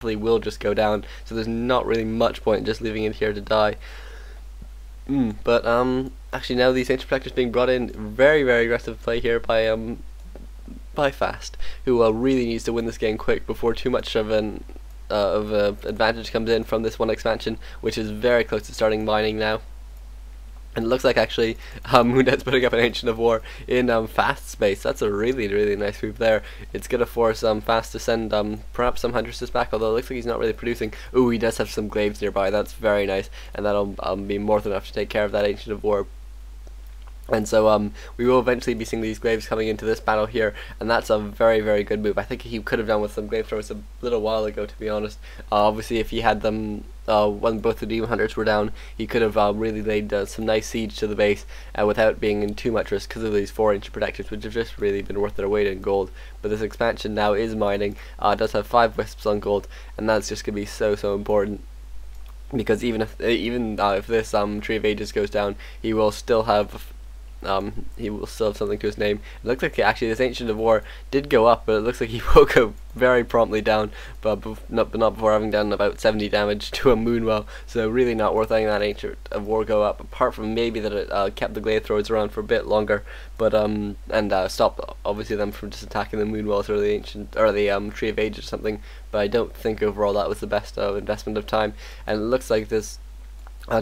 will just go down, so there's not really much point in just leaving it here to die. But actually now these ancient protectors being brought in, very very aggressive play here by Fast, who really needs to win this game quick before too much of an advantage comes in from this one expansion, which is very close to starting mining now. And it looks like actually Moondance putting up an Ancient of War in Fast space. That's a really really nice move there. It's going to force Fast to send perhaps some Huntresses back, although it looks like he's not really producing. Ooh, he does have some glaives nearby. That's very nice, and that'll be more than enough to take care of that Ancient of War. And so we will eventually be seeing these glaives coming into this battle here, and that's a very very good move. I think he could have done with some glaive throwers a little while ago, to be honest. Obviously if he had them when both the Demon Hunters were down, he could have really laid some nice siege to the base without being in too much risk because of these 4 ancient protectors, which have just really been worth their weight in gold. But this expansion now is mining, does have 5 wisps on gold, and that's just going to be so important. Because even if this Tree of Ages goes down, he will still have something to his name. It looks like actually this Ancient of War did go up, but it looks like he will go very promptly down, but not before having done about 70 damage to a Moonwell. So really not worth letting that Ancient of War go up, apart from maybe that it kept the glaive throwers around for a bit longer, but and stopped obviously them from just attacking the Moonwells or the Ancient or the Tree of Ages or something. But I don't think overall that was the best investment of time, and it looks like this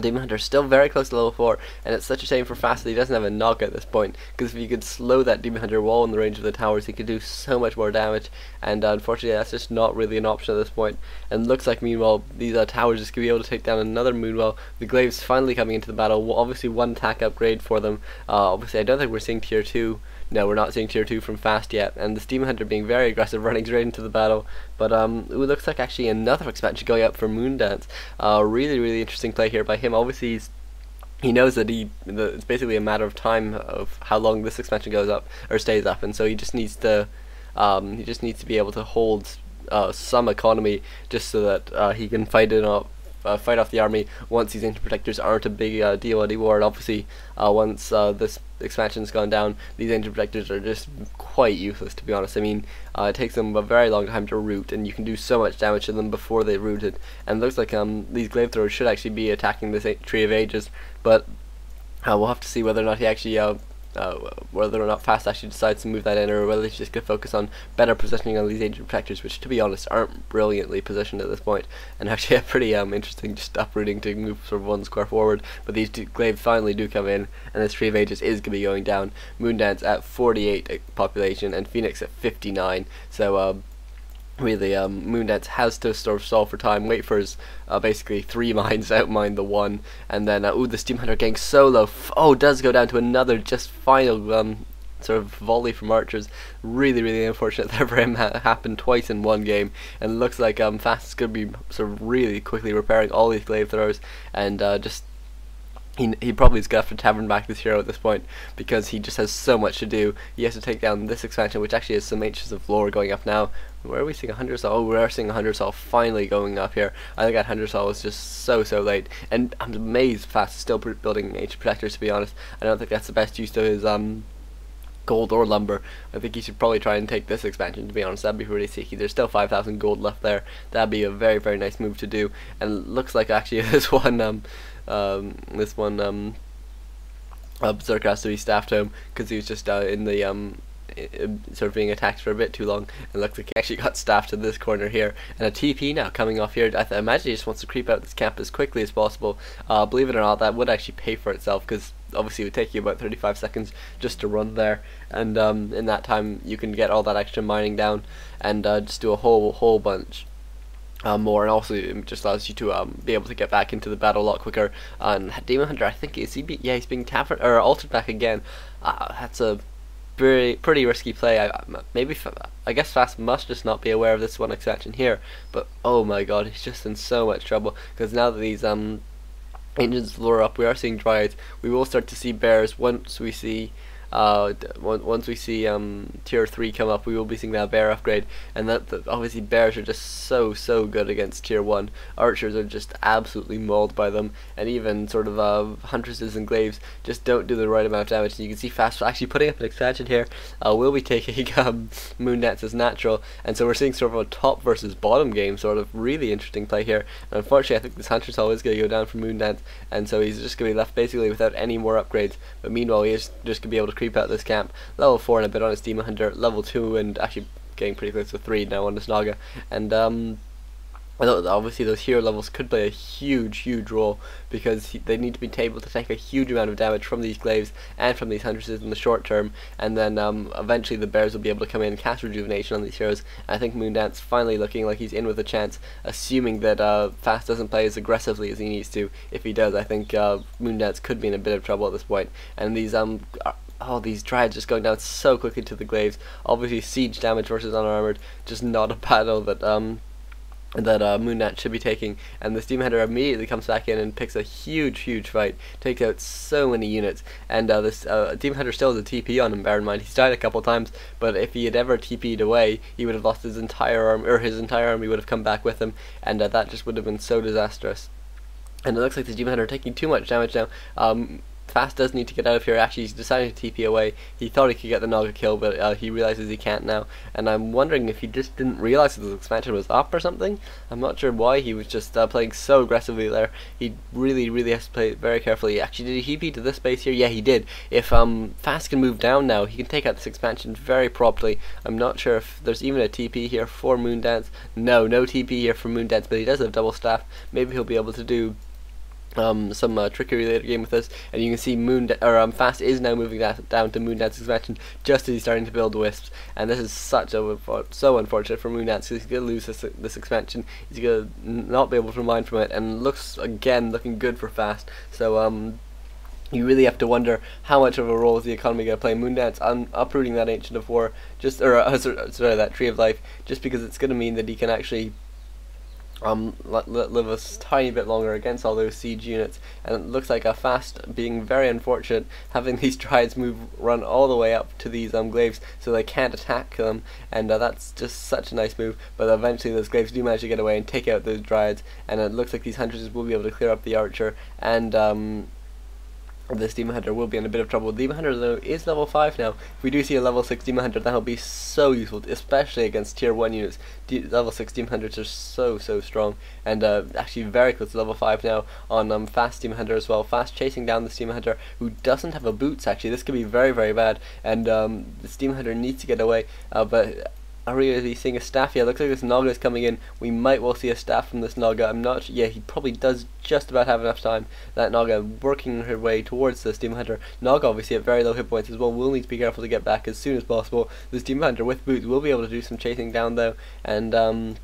Demon Hunter is still very close to level 4, and it's such a shame for Fast that he doesn't have a knock at this point, because if you could slow that Demon Hunter wall in the range of the towers, he could do so much more damage, and unfortunately that's just not really an option at this point. And it looks like meanwhile these towers just going to be able to take down another Moonwell. The glaives finally coming into the battle, obviously 1 attack upgrade for them. Obviously I don't think we're seeing tier 2. No, we're not seeing tier 2 from Fast yet, and this Demon Hunter being very aggressive, running straight into the battle. But it looks like actually another expansion going up for Moondance. Really really interesting play here by him. Obviously he knows that it's basically a matter of time of how long this expansion goes up or stays up, and so he just needs to be able to hold some economy just so that he can fight off the army once these ancient protectors aren't a big deal anymore. And obviously once this expansion's gone down, these ancient protectors are just quite useless, to be honest. I mean, it takes them a very long time to root, and you can do so much damage to them before they rooted. And it looks like these glaive throwers should actually be attacking this Tree of Ages, but we'll have to see whether or not he actually whether or not Fast actually decides to move that in, or whether he's just going to focus on better positioning on these ancient protectors, which to be honest aren't brilliantly positioned at this point, and actually a pretty interesting just uprooting to move sort of 1 square forward. But these glaives finally do come in, and this Tree of Ages is going to be going down. Moondance at 48 population and Phoenix at 59, so really Moondance has to sort of stall for time, wait for his basically 3 mines, outmine the 1, and then ooh, the Steam Hunter getting so low, does go down to another just final sort of volley from archers. Really really unfortunate that for him happened twice in 1 game, and it looks like Fast is going to be sort of really quickly repairing all these glaive throwers, and just he probably is going to have to tavern back this hero at this point, because he just has so much to do. He has to take down this expansion, which actually has some Ancients of Lore going up now. Where are we seeing a Hunter Saw? Oh, we are seeing a Hunter Saw finally going up here. I think that Hunter Saw was just so late, and I'm amazed Fast is still building Ancient Protectors, to be honest. I don't think that's the best use of his gold or lumber. I think he should probably try and take this expansion, to be honest. That'd be really sticky. There's still 5,000 gold left there. That'd be a very very nice move to do, and it looks like actually this one Berserker has to be staffed home because he was just in the sort of being attacked for a bit too long, and looks like he actually got staffed in this corner here. And a TP now coming off here. I imagine he just wants to creep out this camp as quickly as possible. Believe it or not, that would actually pay for itself, because obviously it would take you about 35 seconds just to run there, and in that time you can get all that extra mining down and just do a whole bunch more, and also it just allows you to be able to get back into the battle a lot quicker. And Demon Hunter, I think he's being tavern or altered back again. That's a pretty risky play. I guess Fast must just not be aware of this one expansion here, but oh my god, he's just in so much trouble, because now that these Ancients lure up, we are seeing Dryads. We will start to see bears once we see Once we see tier 3 come up, we will be seeing that bear upgrade, and that obviously bears are just so good against tier 1. Archers are just absolutely mauled by them, and even sort of huntresses and glaives just don't do the right amount of damage. And you can see Fast actually putting up an expansion here. Will be taking Moondance as natural, and so we're seeing sort of a top versus bottom game, sort of really interesting play here. And unfortunately, I think this Hunter's Hall is going to go down for Moondance, and so he's just going to be left basically without any more upgrades. But meanwhile, he is just going to be able to creep out this camp. Level 4 and a bit on his Demon Hunter, level 2 and actually getting pretty close to 3 now on this Naga. And obviously those hero levels could play a huge role, because they need to be able to take a huge amount of damage from these glaives and from these huntresses in the short term, and then eventually the bears will be able to come in and cast rejuvenation on these heroes. And I think Moondance finally looking like he's in with a chance, assuming that Fast doesn't play as aggressively as he needs to. If he does, I think Moondance could be in a bit of trouble at this point. And these these Dryads just going down so quickly to the glaives. Obviously siege damage versus unarmored, just not a battle that Moondance should be taking. And the Steam Hunter immediately comes back in and picks a huge fight, takes out so many units. And this Demon Hunter still has a TP on him, bear in mind. He's died a couple times, but if he had ever TP'd away, he would have lost his entire army, or his entire army would have come back with him, and that just would have been so disastrous. And it looks like the Demon Hunter are taking too much damage now. Fast does need to get out of here. Actually, he's deciding to TP away. He thought he could get the Naga kill, but he realizes he can't now. And I'm wondering if he just didn't realize that the expansion was up or something. I'm not sure why he was just playing so aggressively there. He really has to play it very carefully. Actually, did he TP to this base here? Yeah, he did. If Fast can move down now, he can take out this expansion very promptly. I'm not sure if there's even a TP here for Moondance. No TP here for Moondance, but he does have double staff. Maybe he'll be able to do some trickery later game with this. And you can see Fast is now moving down to Moondance's expansion just as he's starting to build wisps, and this is so unfortunate for Moondance, because he's going to lose this expansion. He's going to not be able to mine from it, and looks again looking good for Fast. So you really have to wonder how much of a role is the economy going to play. Moondance uprooting that Ancient of War, sorry, that Tree of Life, just because it's going to mean that he can actually live a tiny bit longer against all those siege units. And it looks like a Fast being very unfortunate, having these Dryads run all the way up to these glaives so they can't attack them, and that's just such a nice move. But eventually those glaives do manage to get away and take out those Dryads, and it looks like these hunters will be able to clear up the archer, and this Demon Hunter will be in a bit of trouble. Demon Hunter though is level 5 now. If we do see a level 6 Demon Hunter, that'll be so useful, especially against tier 1 units. Level 6 Demon Hunters are so strong, and actually very close to level 5 now on Fast Demon Hunter as well. Fast chasing down this Demon Hunter who doesn't have a boots. Actually, this could be very bad, and this Demon Hunter needs to get away, but are we really seeing a staff? Yeah, looks like this Naga is coming in. We might well see a staff from this Naga. I'm not sure. Yeah, he probably does just about have enough time. That Naga working her way towards this Demon Hunter. Naga obviously at very low hit points as well. We'll need to be careful to get back as soon as possible. This Demon Hunter with boots will be able to do some chasing down though, and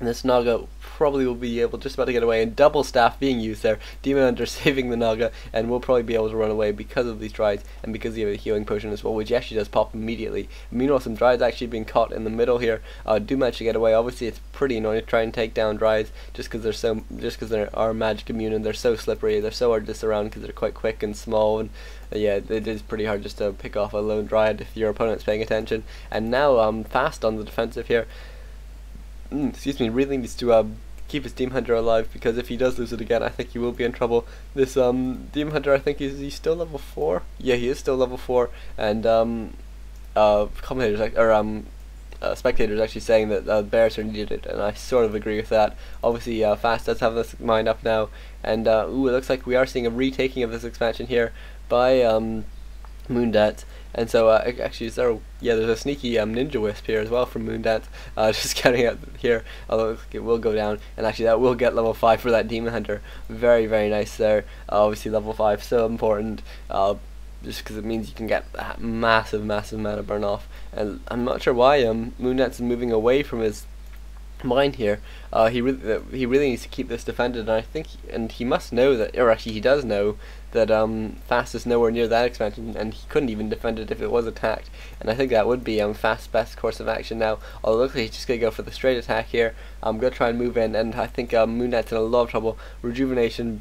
this Naga probably will be able just about to get away, and double staff being used there. Demon Hunter saving the Naga, and will probably be able to run away because of these Dryads and because he has a healing potion as well, which actually does pop immediately. Meanwhile, some Dryads actually being caught in the middle here do manage to get away. Obviously, it's pretty annoying to try and take down Dryads just because they are magic immune, and they're so slippery. They're so hard to surround because they're quite quick and small, and yeah, it is pretty hard just to pick off a lone Dryad if your opponent's paying attention. And now Fast on the defensive here. Really needs to keep his Demon Hunter alive, because if he does lose it again, I think he will be in trouble. This Demon Hunter, I think, is he still level 4? Yeah, he is still level 4, and commentators spectators actually saying that bears are needed, and I sort of agree with that. Obviously, Fast does have this mind up now, and it looks like we are seeing a retaking of this expansion here by Moondance. And so actually, there's a sneaky Ninja Wisp here as well from Moondance, just counting out here, although it will go down, and actually that will get level 5 for that Demon Hunter. Very nice there. Obviously level 5 so important, just because it means you can get that massive mana burn off. And I'm not sure why Moondance is moving away from his mine here. He really needs to keep this defended, and I think he must know that, or actually he does know that Fast is nowhere near that expansion, and he couldn't even defend it if it was attacked. And I think that would be Fast's best course of action now. Although it looks like he's just going to go for the straight attack here. I'm going to try and move in, and I think Moondance in a lot of trouble. Rejuvenation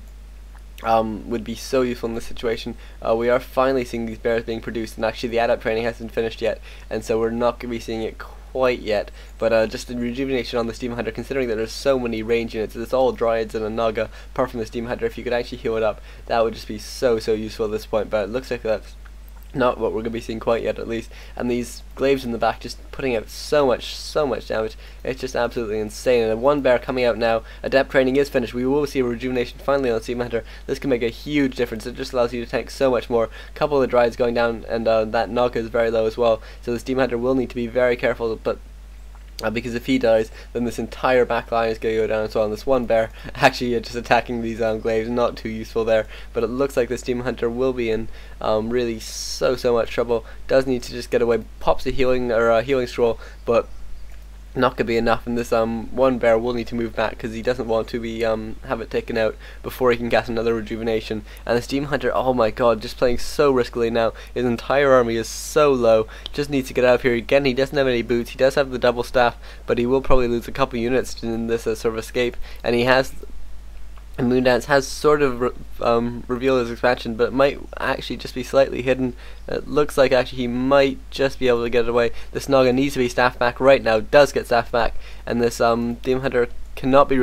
would be so useful in this situation. We are finally seeing these bears being produced, and actually the adept training hasn't finished yet, and so we're not going to be seeing it quite yet. But just the rejuvenation on the Steam Hunter, considering that there's so many range units, it's all Dryads and a Naga, apart from the Steam Hunter. If you could actually heal it up, that would just be so useful at this point. But it looks like that's not what we're going to be seeing quite yet, at least. And these glaives in the back just putting out so much damage. It's just absolutely insane. And one bear coming out now. Adept training is finished. We will see a rejuvenation finally on Steam Hunter. This can make a huge difference. It just allows you to tank so much more. A couple of the Dryads going down, and that Naga is very low as well. So the Steam Hunter will need to be very careful, but because if he dies, then this entire back line is going to go down as well. And this one bear actually just attacking these glaives, not too useful there. But it looks like the Steam Hunter will be in really so much trouble. Does need to just get away. Pops a healing or a healing scroll, but not gonna be enough. And this one bear will need to move back because he doesn't want to be have it taken out before he can cast another rejuvenation. And the Steam Hunter, oh my god, just playing so riskily now. His entire army is so low. Just needs to get out of here. Again, he doesn't have any boots. He does have the double staff, but he will probably lose a couple units in this sort of escape. And he has. And Moondance has sort of revealed his expansion, but it might actually just be slightly hidden. It looks like actually he might just be able to get it away. This Naga needs to be staffed back right now, does get staffed back, and this Demon Hunter cannot be